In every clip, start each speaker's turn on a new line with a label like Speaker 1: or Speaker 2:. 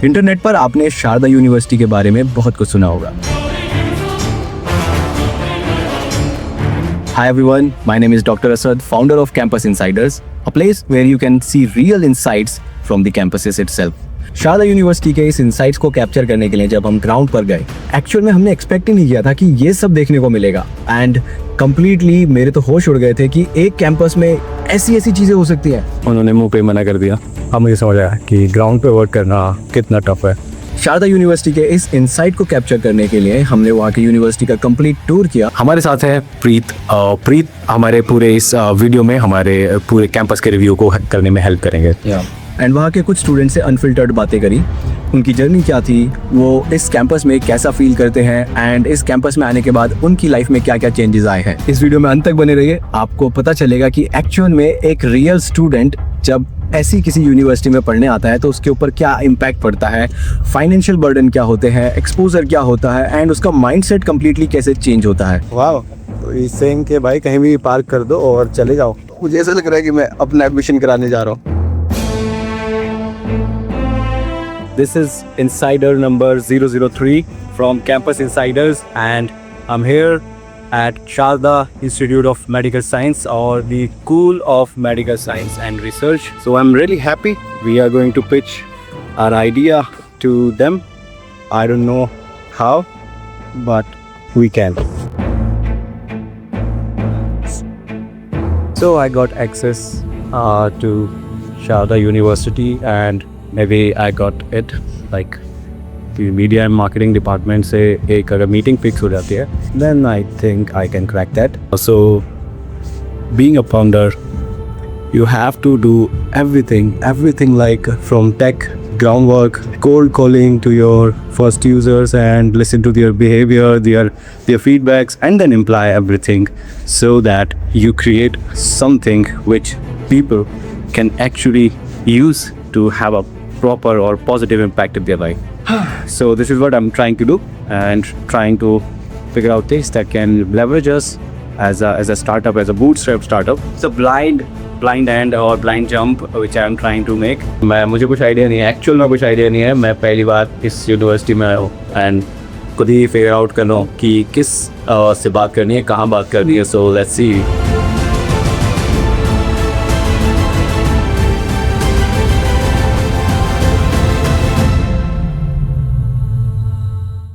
Speaker 1: Internet पर आपने Sharda university के बारे में बहुत कुछ सुना होगा। Hi everyone, my name is Dr. Asad, founder of Campus Insiders, a place where you can see real insights from the campuses itself. Sharda university के इस इनसाइट्स को कैप्चर करने के लिए जब हम ग्राउंड पर गए, एक्चुअल में हमने एक्सपेक्ट ही नहीं किया था कि ये सब देखने को मिलेगा एंड कंप्लीटली मेरे तो होश उड़ गए थे कि एक कैंपस में ऐसी ऐसी चीजें हो सकती हैं।
Speaker 2: उन्होंने मुंह पे मना कर दिया। अब मुझे समझ आया कि ग्राउंड पे वर्क करना कितना टफ है।
Speaker 1: शारदा यूनिवर्सिटी के इस इनसाइट को कैप्चर करने के लिए हमने वहाँ की यूनिवर्सिटी का कंप्लीट टूर किया।
Speaker 2: हमारे साथ है प्रीत हमारे पूरे इस वीडियो में हमारे पूरे कैंपस के रिव्यू को करने में हेल्प करेंगे।
Speaker 1: एंड वहाँ के कुछ स्टूडेंट्स से अनफिल्टर्ड बातें करी, उनकी जर्नी क्या थी, वो इस कैंपस में कैसा फील करते हैं एंड इस कैंपस में आने के बाद उनकी लाइफ में क्या क्या चेंजेस आए हैं। इस वीडियो में अंत तक बने रहिए, आपको पता चलेगा कि एक्चुअल में एक रियल स्टूडेंट जब ऐसी किसी यूनिवर्सिटी में पढ़ने आता है तो उसके ऊपर क्या इम्पैक्ट पड़ता है, फाइनेंशियल बर्डन क्या होते हैं, एक्सपोजर क्या होता है एंड उसका माइंडसेट कंप्लीटली कैसे चेंज होता है।
Speaker 2: वाह, तो इस सेम के भाई कहीं भी पार्क कर दो और चले जाओ।
Speaker 1: मुझे ऐसा लग रहा है कि मैं अपना एडमिशन कराने जा रहा हूँ।
Speaker 2: This is Insider number 003 from Campus Insiders and I'm here at Sharda Institute of Medical Science or the School of Medical Science and Research. So I'm really happy. We are going to pitch our idea to them. I don't know how, but we can. So I got access to Sharda University and maybe I got it like the media and marketing department से एक अगर meeting fix हो जाती है then I think I can crack that. So being a founder you have to do everything like from tech groundwork, cold calling to your first users and listen to their behavior, their feedbacks and then imply everything so that you create something which people can actually use to have a proper or positive impact in their life. So this is what I'm trying to do and trying to figure out things that can leverage us as a startup, as a bootstrap startup. It's a blind end or blind jump which I'm trying to make. मुझे कुछ idea नहीं है, actual में कुछ idea नहीं है। मैं पहली बार इस यूनिवर्सिटी में आया हूँ एंड खुद ही फिगर आउट कर रहा हूँ कि किस से बात करनी है, कहाँ बात करनी है। So let's see.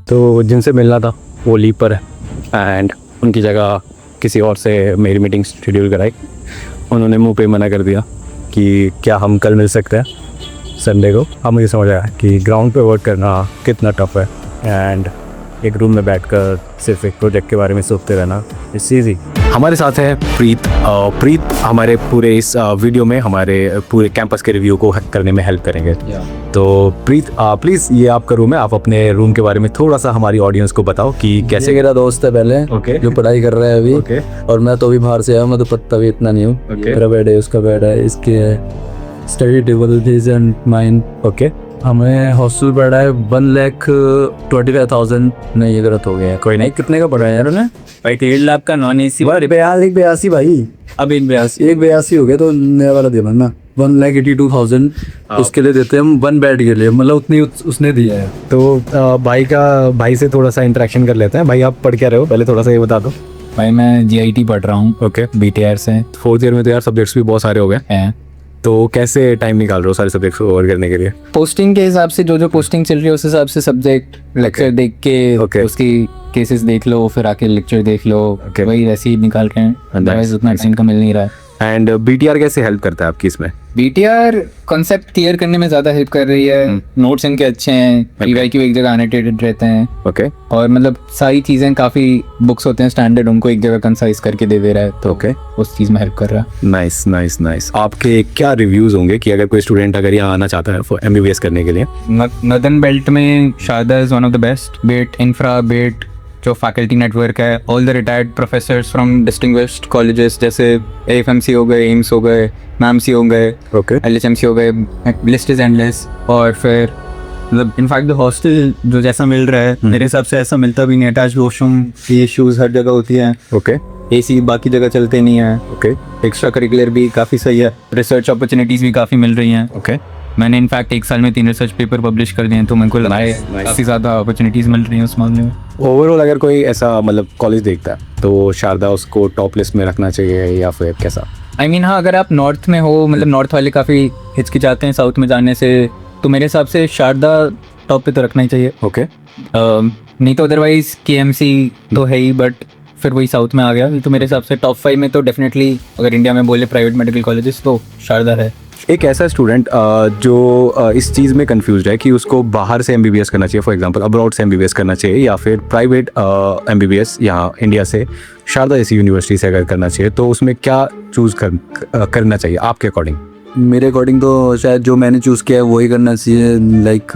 Speaker 2: तो जिनसे मिलना था वो लीव पर है एंड उनकी जगह किसी और से मेरी मीटिंग शेड्यूल कराई। उन्होंने मुंह पे मना कर दिया कि क्या हम कल मिल सकते हैं संडे को। अब मुझे समझ आया कि ग्राउंड पे वर्क करना कितना टफ है एंड एक रूम में बैठकर सिर्फ एक प्रोजेक्ट के बारे में सोचते रहना इट्स ईजी। हमारे साथ है प्रीत हमारे पूरे इस वीडियो में हमारे पूरे कैंपस के रिव्यू को करने में हेल्प करेंगे। तो प्रीत प्लीज़ ये आपका रूम है, आप अपने रूम के बारे में थोड़ा सा हमारी ऑडियंस को बताओ कि कैसे।
Speaker 3: मेरा दोस्त है पहले जो पढ़ाई कर रहा है अभी और मैं तो अभी बाहर से आया, मैं तो पता भी इतना नहीं हूँ। मेरा बेड है, उसका बेड है, इसके study table this and mine. हमें हॉस्टल पड़ा है 1,25,000 नहीं ये गलत हो गया। कोई नहीं, कितने का पड़ा है यार उन्हें
Speaker 4: भाई? 1.5 लाख का नॉन एसी।
Speaker 3: एक 82 भाई,
Speaker 4: अब
Speaker 3: 82 हो गया तो नया वाला दे ना 1,82,000 उसके लिए देते हैं हम 1 बेड के लिए, मतलब उतनी उसने दिया है।
Speaker 2: तो भाई से थोड़ा सा इंटरेक्शन कर लेते हैं। भाई आप पढ़ क्या रहे हो, पहले थोड़ा सा ये बता दो।
Speaker 4: भाई मैं GIT पढ़ रहा हूँ। BTR से
Speaker 2: 4th ईयर में तो यार सब्जेक्ट्स भी बहुत सारे हो गए हैं, तो कैसे टाइम निकाल रहे हो सारे सब्जेक्ट्स को कवर करने के लिए?
Speaker 4: पोस्टिंग के हिसाब से जो पोस्टिंग चल रही है उस हिसाब से सब्जेक्ट लेक्चर देख के उसकी केसेस देख लो, फिर आके लेक्चर देख लो। वही वैसे ही निकाल रहे हैं, अदरवाइज उतना टाइम का मिल नहीं रहा है।
Speaker 2: एंड BTR कैसे हेल्प करता है आपकी इसमें?
Speaker 4: BTR कॉन्सेप्ट क्लियर करने में ज्यादा हेल्प कर रही है। नोट्स इनके अच्छे हैं, PYQ एक जगह एनोटेटेड रहते हैं। और मतलब सारी चीजें काफी बुक्स होते हैं स्टैंडर्ड, उनको एक जगह कंसाइज करके दे रहा है, तो उस चीज में हेल्प कर रहा है।
Speaker 2: नाइस। आपके क्या रिव्यूज होंगे कि अगर कोई स्टूडेंट अगर यहाँ आना चाहता है MBBS करने के लिए?
Speaker 4: नदन बेल्ट में Sharda is one of the best. Best infra, best जो फैकल्टी नेटवर्क है, all the retired professors from distinguished colleges जैसे AFMC हो गए, एम्स हो गए, MAMC हो गए, LHMC हो गए, लिस्ट इज एंडलेस। और फिर मतलब इनफैक्ट द हॉस्टल जो जैसा मिल रहा है मेरे हिसाब से ऐसा मिलता भी नहीं। अटैच वॉशरूम की इश्यूज हर जगह होती हैं। AC बाकी जगह चलते नहीं है। एक्स्ट्रा करिकुलर भी काफ़ी सही है, रिसर्च अपॉर्चुनिटीज़ भी काफ़ी मिल रही हैं। मैंने इनफैक्ट 1 साल में 3 रिसर्च पेपर पब्लिश कर दिए हैं, तो मेरे को लगा है काफ़ी ज़्यादा अपॉर्चुनिटीज़ मिल रही हैं उस मामले में।
Speaker 1: ओवरऑल अगर कोई ऐसा मतलब कॉलेज देखता है तो शारदा उसको टॉप लिस्ट में रखना चाहिए या फिर कैसा?
Speaker 4: आई मीन हाँ, अगर आप नॉर्थ में हो, मतलब नॉर्थ वाले काफ़ी हिचकिचाते हैं साउथ में जाने से, तो मेरे हिसाब से शारदा टॉप पे तो रखना ही चाहिए।
Speaker 1: ओके
Speaker 4: नहीं तो अदरवाइज KMC तो है ही, बट फिर वही साउथ में आ गया। तो मेरे हिसाब से टॉप 5 में तो डेफिनेटली अगर इंडिया में बोले प्राइवेट मेडिकल कॉलेजेस तो शारदा है।
Speaker 1: एक ऐसा स्टूडेंट जो इस चीज़ में कंफ्यूज है कि उसको बाहर से MBBS करना चाहिए, फॉर एग्जांपल अब्रॉड से MBBS करना चाहिए या फिर प्राइवेट MBBS यहाँ इंडिया से शारदा जैसी यूनिवर्सिटी से अगर करना चाहिए, तो उसमें क्या चूज़ करना चाहिए आपके अकॉर्डिंग?
Speaker 3: मेरे अकॉर्डिंग तो शायद जो मैंने चूज़ किया है वही करना चाहिए। लाइक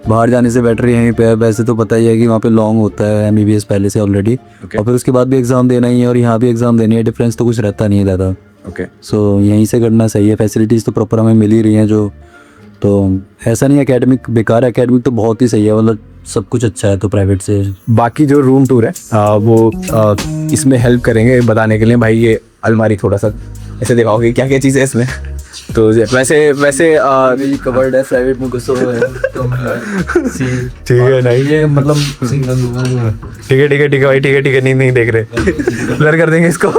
Speaker 3: बाहर जाने से बेटर यहीं पे है। वैसे तो पता ही है कि वहाँ पे लॉन्ग होता है MBBS पहले से ऑलरेडी, और फिर उसके बाद भी एग्ज़ाम देना ही है और यहाँ भी एग्ज़ाम देनी है। डिफरेंस तो कुछ रहता नहीं ज़्यादा।
Speaker 1: ओके
Speaker 3: सो यहीं से करना सही है। फैसिलिटीज़ तो प्रॉपर हमें मिल ही रही हैं जो, तो ऐसा नहीं एकेडमिक बेकार है, एकेडमिक तो बहुत ही सही है, मतलब सब कुछ अच्छा है तो प्राइवेट से।
Speaker 1: बाकी जो रूम टूर है वो इसमें हेल्प करेंगे बताने के लिए। भाई ये अलमारी थोड़ा सा ऐसे दिखाओगे क्या क्या चीज़ है इसमें? तो वैसे
Speaker 3: कवर्ड है, प्राइवेट में घुसो है तो
Speaker 1: ठीक है नहीं
Speaker 3: ये मतलब सिंगल
Speaker 1: ठीक है भाई ठीक है नहीं देख रहे ब्लर कर देंगे इसको।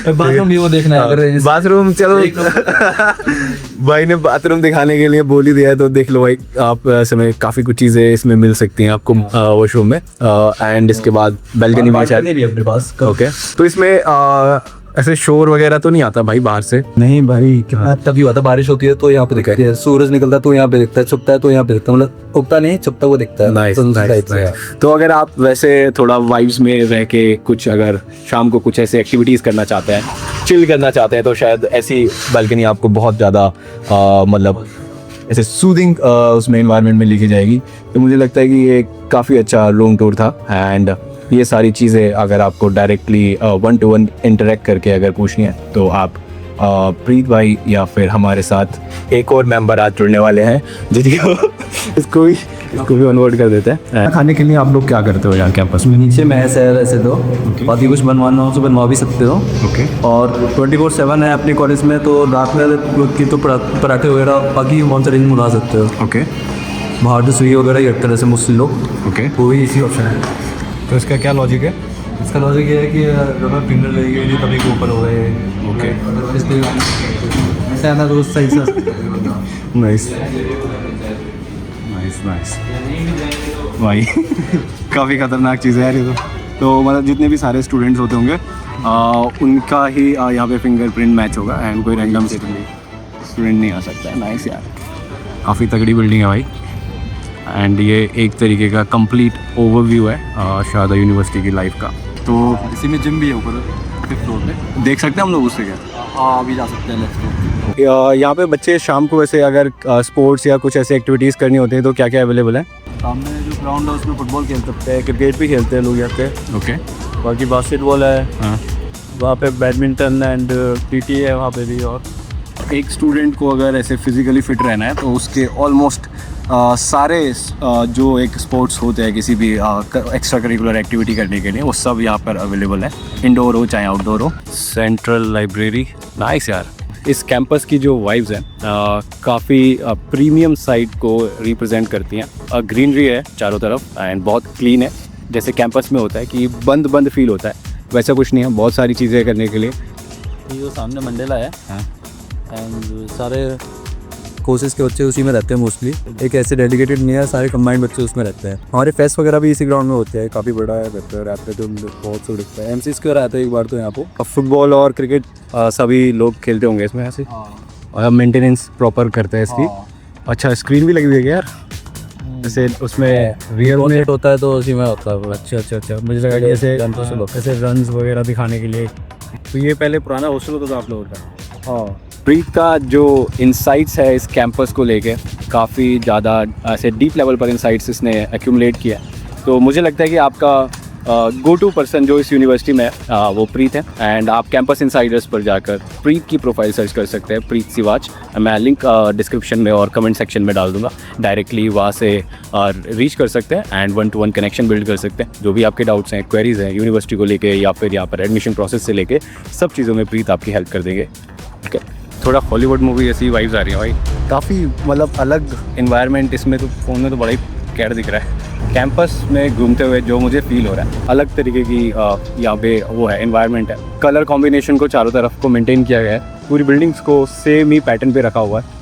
Speaker 3: बाथरूम भी वो देखना है अगर
Speaker 1: बाथरूम चलो भाई ने बाथरूम दिखाने के लिए बोल ही दिया है तो देख लो भाई आप। समय काफ़ी कुछ चीज़ें इसमें मिल सकती हैं आपको वॉशरूम में, एंड इसके बाद बैल्कनी में शायद
Speaker 3: अपने पास।
Speaker 1: ओके तो इसमें ऐसे शोर वगैरह तो नहीं आता भाई बाहर से?
Speaker 3: नहीं भाई क्या तभी होता, बारिश होती है तो यहाँ पे दिखती है, सूरज निकलता है तो यहाँ पे दिखता है, छुपता है तो यहाँ पे दिखता है, मतलब उगता नहीं छुपता वो दिखता है।
Speaker 1: नाइस। तो अगर आप वैसे थोड़ा वाइब्स में रह के कुछ अगर शाम को कुछ ऐसे एक्टिविटीज़ करना चाहते हैं, चिल करना चाहते हैं, तो शायद ऐसी बालकनी आपको बहुत ज़्यादा मतलब ऐसे सूदिंग उसमें इन्वायरमेंट में लेके जाएगी। तो मुझे लगता है कि ये काफ़ी अच्छा रूम टूर था। एंड ये सारी चीज़ें अगर आपको डायरेक्टली 1-to-1 इंटरेक्ट करके अगर पूछनी है तो आप प्रीत भाई या फिर हमारे साथ एक और मेंबर आज जुड़ने वाले हैं जिसको इसको भी ऑनबोर्ड कर देते हैं। खाने के लिए आप लोग क्या करते हो यहाँ कैंपस में?
Speaker 3: नीचे मैस है वैसे तो, बाकी कुछ बनवाना हो तो बनवा भी सकते हो।
Speaker 1: ओके
Speaker 3: और 24/7 है अपने कॉलेज में, तो रात में की तो पराठे वगैरह बाकी मॉन्चरिंग मंगा सकते हो।
Speaker 1: ओके
Speaker 3: बाहर तो स्विगी वगैरह ही रखते हैं जैसे मुस्लिम लोग,
Speaker 1: ओके
Speaker 3: वो भी इसी ऑप्शन है।
Speaker 1: तो इसका क्या लॉजिक है?
Speaker 3: इसका लॉजिक ये है कि जब मैं फिंगर लगेगी तभी के ऊपर हो गए।
Speaker 1: ओके
Speaker 3: ऐसा है ना तो सही से
Speaker 1: नाइस नाइस नाइस भाई काफ़ी ख़तरनाक चीज़ है यार ये तो मतलब जितने भी सारे स्टूडेंट्स होते होंगे उनका ही यहाँ पे फिंगरप्रिंट मैच होगा एंड कोई रैंडम से स्टूडेंट नहीं आ सकता है। नाइस यार, काफ़ी तगड़ी बिल्डिंग है भाई। एंड ये एक तरीके का कंप्लीट ओवरव्यू है शारदा यूनिवर्सिटी की लाइफ का। तो
Speaker 3: इसी में जिम भी है ऊपर 5th फ्लोर पे,
Speaker 1: देख सकते हैं हम लोग उससे क्या?
Speaker 3: हाँ अभी जा सकते हैं नेक्स्ट।
Speaker 1: यहाँ पे बच्चे शाम को वैसे अगर स्पोर्ट्स या कुछ ऐसे एक्टिविटीज़ करनी होती है तो क्या क्या अवेलेबल है?
Speaker 3: सामने जो ग्राउंड है उसमें फुटबॉल खेल सकते हैं, क्रिकेट भी खेलते हैं लोग यहाँ पे।
Speaker 1: ओके
Speaker 3: बाकी बास्केटबॉल है,
Speaker 1: हाँ
Speaker 3: वहाँ पे बैडमिंटन एंड PT है वहाँ पे भी। और
Speaker 1: एक स्टूडेंट को अगर ऐसे फिजिकली फिट रहना है तो उसके ऑलमोस्ट सारे जो एक स्पोर्ट्स होते हैं किसी भी एक्स्ट्रा करिकुलर एक्टिविटी करने के लिए वो सब यहाँ पर अवेलेबल है, इंडोर हो चाहे आउटडोर हो। सेंट्रल लाइब्रेरी नाइस यार। इस कैंपस की जो वाइब्स हैं काफ़ी प्रीमियम साइड को रिप्रेजेंट करती हैं। ग्रीनरी है चारों तरफ एंड बहुत क्लीन है, जैसे कैंपस में होता है कि बंद बंद फील होता है वैसा कुछ नहीं है, बहुत सारी चीज़ें करने के लिए।
Speaker 3: ये जो सामने मंडेला है एंड सारे कोर्सेज के बच्चे उसी में रहते हैं मोस्टली, एक ऐसे डेडिकेटेड नहीं है, सारे कंबाइंड बच्चे उसमें रहते हैं। हमारे फेस्ट वगैरह भी इसी ग्राउंड में होते हैं, काफ़ी बड़ा है, रहते तो बहुत से दिखता है। MC स्क्वायर आता है एक बार तो यहाँ पर।
Speaker 1: फुटबॉल और क्रिकेट सभी लोग खेलते होंगे इसमें ऐसे, और मेंटेनेंस प्रॉपर करते हैं इसकी। अच्छा स्क्रीन भी लगी हुई है यार जैसे उसमें रियल में
Speaker 3: होता है तो उसी में होता है। अच्छा मुझे लगा कि ऐसे रन्स वगैरह दिखाने के लिए।
Speaker 1: तो ये पहले पुराना हॉस्टल होता था आप लोगों का? हाँ। प्रीत का जो इंसाइट्स है इस कैंपस को लेके काफ़ी ज़्यादा ऐसे डीप लेवल पर इंसाइट्स इसने एक्यूमुलेट किया है। तो मुझे लगता है कि आपका गो टू पर्सन जो इस यूनिवर्सिटी में वो प्रीत है। एंड आप कैंपस इनसाइडर्स पर जाकर प्रीत की प्रोफाइल सर्च कर सकते हैं, प्रीत सिवाच। मैं लिंक डिस्क्रिप्शन में और कमेंट सेक्शन में डाल दूंगा, डायरेक्टली वहाँ से रीच कर सकते हैं एंड 1-to-1 कनेक्शन बिल्ड कर सकते हैं। जो भी आपके डाउट्स हैं, क्वेरीज हैं यूनिवर्सिटी को लेके या फिर यहाँ पर एडमिशन प्रोसेस से लेके सब चीज़ों में प्रीत आपकी हेल्प कर देंगे। ओके,
Speaker 2: थोड़ा हॉलीवुड मूवी जैसी वाइब्स आ रही है भाई। काफ़ी मतलब अलग इन्वायरमेंट इसमें, तो फ़ोन में तो बड़ा ही कैड दिख रहा है। कैंपस में घूमते हुए जो मुझे फील हो रहा है, अलग तरीके की यहाँ पे वो है इन्वायरमेंट है। कलर कॉम्बिनेशन को चारों तरफ को मेंटेन किया गया है, पूरी बिल्डिंग्स को सेम ही पैटर्न पे रखा हुआ है।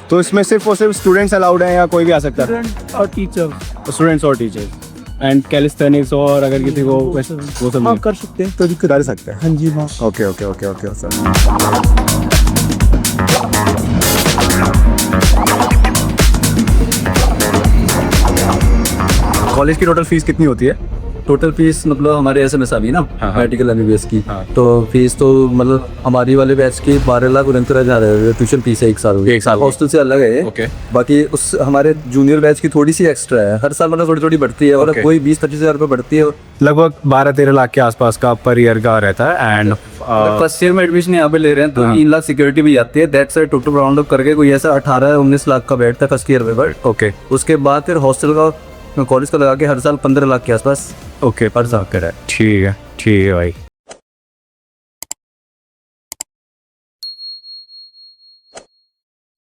Speaker 2: तो इसमें सिर्फ और सिर्फ स्टूडेंट्स अलाउड हैं या कोई भी आ सकता है?
Speaker 3: और टीचर,
Speaker 2: स्टूडेंट्स और टीचर्स एंड कैलिस्थेनिक्स, और अगर किसी को वो सब
Speaker 3: हाँ कर सकते हैं,
Speaker 1: तो दिक्कत कर सकते हैं।
Speaker 3: हाँ जी हाँ।
Speaker 1: Okay okay okay okay sir. College की टोटल फीस कितनी होती है?
Speaker 3: टोटल फीस मतलब हमारे एसएमएस अभी ना
Speaker 2: हाँ।
Speaker 3: मेडिकल एमबीबीएस की,
Speaker 2: हाँ।
Speaker 3: तो फीस तो मतलब हमारी वाले बैच की 12,69,000 है ट्यूशन फीस है, 1 साल की।
Speaker 2: एक साल की।
Speaker 3: हॉस्टल से अलग है।
Speaker 2: ओके।
Speaker 3: बाकी उस हमारे जूनियर बैच की थोड़ी सी एक्स्ट्रा है, हर साल मतलब थोड़ी थोड़ी बढ़ती है, और
Speaker 2: ओके।
Speaker 3: कोई 20-25 हज़ार रुपये बढ़ती है।
Speaker 2: लगभग 12-13 लाख के आसपास का पर ईयर का रहता है। एंड
Speaker 3: फर्स्ट ईयर में एडमिशन यहाँ पे ले रहे हैं तो 3 लाख सिक्योरिटी भी आती है। दैट्स टोटल राउंड अप करके कोई ऐसा 18-19 लाख का बैठता है फर्स्ट ईयर में। बट
Speaker 2: ओके
Speaker 3: उसके बाद फिर हॉस्टल का कॉलेज का लगा के हर साल 15 लाख के आसपास
Speaker 2: ओके
Speaker 3: हर साल।
Speaker 2: ठीक है भाई।